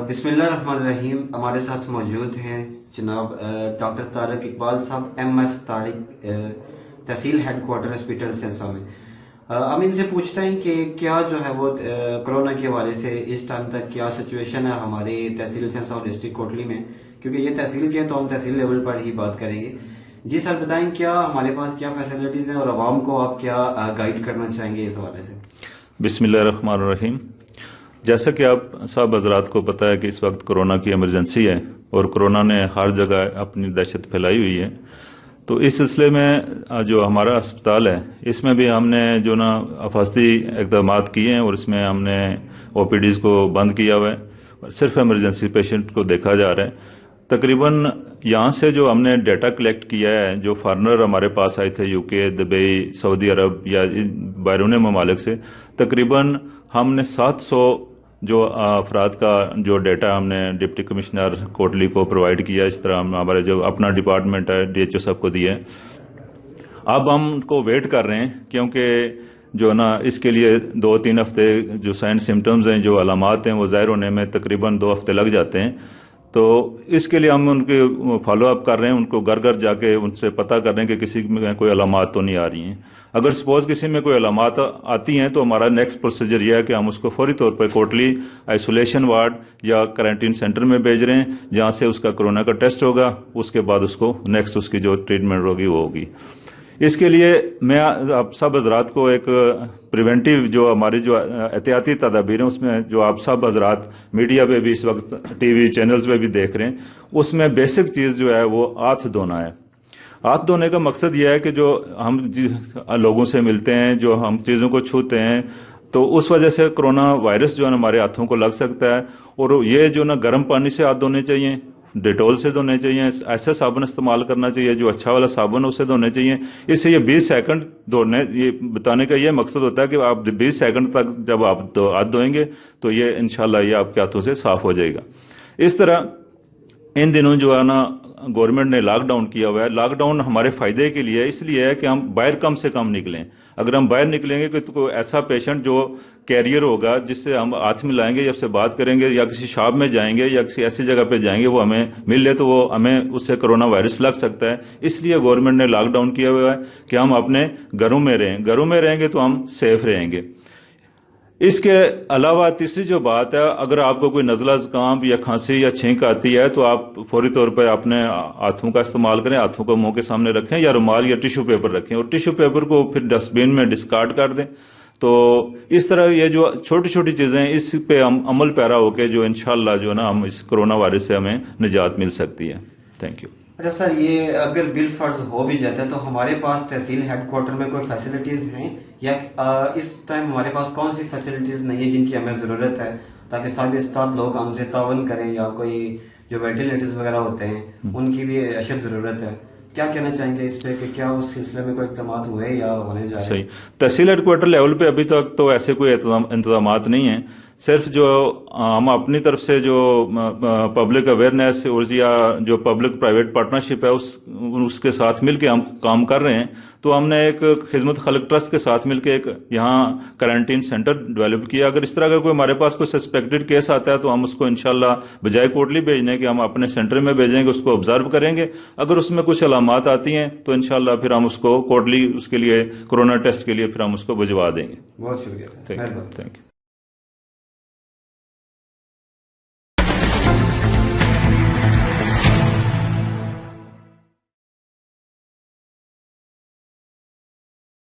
بسم اللہ الرحمن الرحیم. ہمارے ساتھ موجود ہیں جناب ڈاکٹر طارق اقبال صاحب, MS طارق, تحصیل ہیڈ کوارٹر ہاسپٹل سنسا میں. ہم ان سے پوچھتے ہیں کہ کیا جو ہے وہ کرونا کے حوالے سے اس ٹائم تک کیا سچویشن ہے ہماری تحصیل سنسا اور ڈسٹرکٹ کوٹلی میں, کیونکہ یہ تحصیل کے ہیں تو ہم تحصیل لیول پر ہی بات کریں گے. جی سر بتائیں, کیا ہمارے پاس کیا فیسلٹیز ہیں اور عوام کو آپ کیا گائیڈ کرنا چاہیں گے اس حوالے سے؟ بسم اللہ الرحمن الرحیم. جیسا کہ آپ سب حضرات کو پتہ ہے کہ اس وقت کرونا کی ایمرجنسی ہے اور کرونا نے ہر جگہ اپنی دہشت پھیلائی ہوئی ہے. تو اس سلسلے میں جو ہمارا ہسپتال ہے اس میں بھی ہم نے جو حفاظتی اقدامات کیے ہیں اور اس میں ہم نے OPDs کو بند کیا ہوا ہے, صرف ایمرجنسی پیشنٹ کو دیکھا جا رہا ہے. تقریباً یہاں سے جو ہم نے ڈیٹا کلیکٹ کیا ہے, جو فارنر ہمارے پاس آئے تھے UK, دبئی, سعودی عرب یا بیرون ممالک سے, تقریباً ہم نے 700 جو افراد کا جو ڈیٹا ہم نے ڈپٹی کمشنر کوٹلی کو پرووائڈ کیا. اس طرح ہم ہمارے جو اپنا ڈپارٹمنٹ ہے DHO صاحب کو دیا ہے. اب ہم کو ویٹ کر رہے ہیں کیونکہ جو اس کے لیے 2-3 ہفتے جو سائن سمٹمز ہیں, جو علامات ہیں, وہ ظاہر ہونے میں تقریباً 2 ہفتے لگ جاتے ہیں. تو اس کے لیے ہم ان کے فالو اپ کر رہے ہیں, ان کو گھر گھر جا کے ان سے پتہ کر رہے ہیں کہ کسی میں کوئی علامات تو نہیں آ رہی ہیں. اگر سپوز کسی میں کوئی علامات آتی ہیں تو ہمارا نیکسٹ پروسیجر یہ ہے کہ ہم اس کو فوری طور پر کوٹلی آئسولیشن وارڈ یا کوارنٹین سینٹر میں بھیج رہے ہیں, جہاں سے اس کا کرونا کا ٹیسٹ ہوگا. اس کے بعد اس کو نیکسٹ اس کی جو ٹریٹمنٹ ہوگی وہ ہوگی. اس کے لیے میں آپ سب حضرات کو ایک پریونٹیو جو ہماری جو احتیاطی تدابیر ہیں, اس میں جو آپ سب حضرات میڈیا پہ بھی اس وقت TV چینلز پہ بھی دیکھ رہے ہیں, اس میں بیسک چیز جو ہے وہ ہاتھ دھونا ہے. ہاتھ دھونے کا مقصد یہ ہے کہ جو ہم لوگوں سے ملتے ہیں, جو ہم چیزوں کو چھوتے ہیں, تو اس وجہ سے کرونا وائرس جو ہے ہمارے ہاتھوں کو لگ سکتا ہے. اور یہ جو گرم پانی سے ہاتھ دھونے چاہیے, ڈیٹول سے دھونے چاہیے, ایسا صابن استعمال کرنا چاہیے جو اچھا والا صابن اسے دھونے چاہیے. اس سے یہ 20 سیکنڈ دھونے, یہ بتانے کا یہ مقصد ہوتا ہے کہ آپ 20 سیکنڈ تک جب آپ ہاتھ دھوئیں گے تو یہ انشاءاللہ یہ آپ کے ہاتھوں سے صاف ہو جائے گا. اس طرح ان دنوں جو ہے گورنمنٹ نے لاک ڈاؤن کیا ہوا ہے. لاک ڈاؤن ہمارے فائدے کے لیے اس لیے ہے کہ ہم باہر کم سے کم نکلیں. اگر ہم باہر نکلیں گے تو کوئی ایسا پیشنٹ جو کیریئر ہوگا, جس سے ہم ہاتھ ملائیں گے یا اس سے بات کریں گے یا کسی شاپ میں جائیں گے یا کسی ایسی جگہ پہ جائیں گے, وہ ہمیں مل لے تو وہ ہمیں اس سے کرونا وائرس لگ سکتا ہے. اس لیے گورنمنٹ نے لاک ڈاؤن کیا ہوا ہے کہ ہم اپنے گھروں میں رہیں. گھروں میں رہیں گے تو ہم سیف رہیں گے. اس کے علاوہ تیسری جو بات ہے, اگر آپ کو کوئی نزلہ زکام یا کھانسی یا چھینک آتی ہے تو آپ فوری طور پر اپنے ہاتھوں کا استعمال کریں, ہاتھوں کو منہ کے سامنے رکھیں یا رومال یا ٹیشو پیپر رکھیں, اور ٹیشو پیپر کو پھر ڈسٹ بین میں ڈسکارڈ کر دیں. تو اس طرح یہ جو چھوٹی چھوٹی چیزیں ہیں اس پہ ہم عمل پیرا ہو کے جو انشاءاللہ جو ہم اس کرونا وائرس سے ہمیں نجات مل سکتی ہے. Thank you. اچھا سر, یہ اگر بل فرض ہو بھی جاتا ہے تو ہمارے پاس تحصیل ہیڈ کوارٹر میں کوئی فیسلٹیز ہیں, یا اس ٹائم ہمارے پاس کون سی فیسلٹیز نہیں ہیں جن کی ہمیں ضرورت ہے تاکہ سب استاد لوگ ہم سے تعاون کریں, یا کوئی جو وینٹیلیٹرز وغیرہ ہوتے ہیں ان کی بھی اشد ضرورت ہے؟ کیا کہنا چاہیں گے اس پہ کہ کیا اس سلسلے میں کوئی اقدامات ہوئے یا ہونے جا رہے ہیں؟ صحیح. تحصیل ہیڈ کوارٹر لیول پہ ابھی تک تو ایسے کوئی انتظامات نہیں ہیں. صرف جو ہم اپنی طرف سے جو پبلک اویئرنیس اور یا جو پبلک پرائیویٹ پارٹنرشپ ہے اس کے ساتھ مل کے ہم کام کر رہے ہیں. تو ہم نے ایک خدمت خلق ٹرسٹ کے ساتھ مل کے ایک یہاں کوارنٹین سینٹر ڈیولپ کیا. اگر اس طرح کا کوئی ہمارے پاس کوئی سسپیکٹڈ کیس آتا ہے تو ہم اس کو انشاءاللہ بجائے کوٹلی بھیجنے کے ہم اپنے سینٹر میں بھیجیں گے, اس کو آبزرو کریں گے. اگر اس میں کچھ علامات آتی ہیں تو انشاءاللہ پھر ہم اس کو کوٹلی اس کے لیے کرونا ٹیسٹ کے لیے پھر ہم اس کو بھجوا دیں گے. بہت شکریہ. Thank you.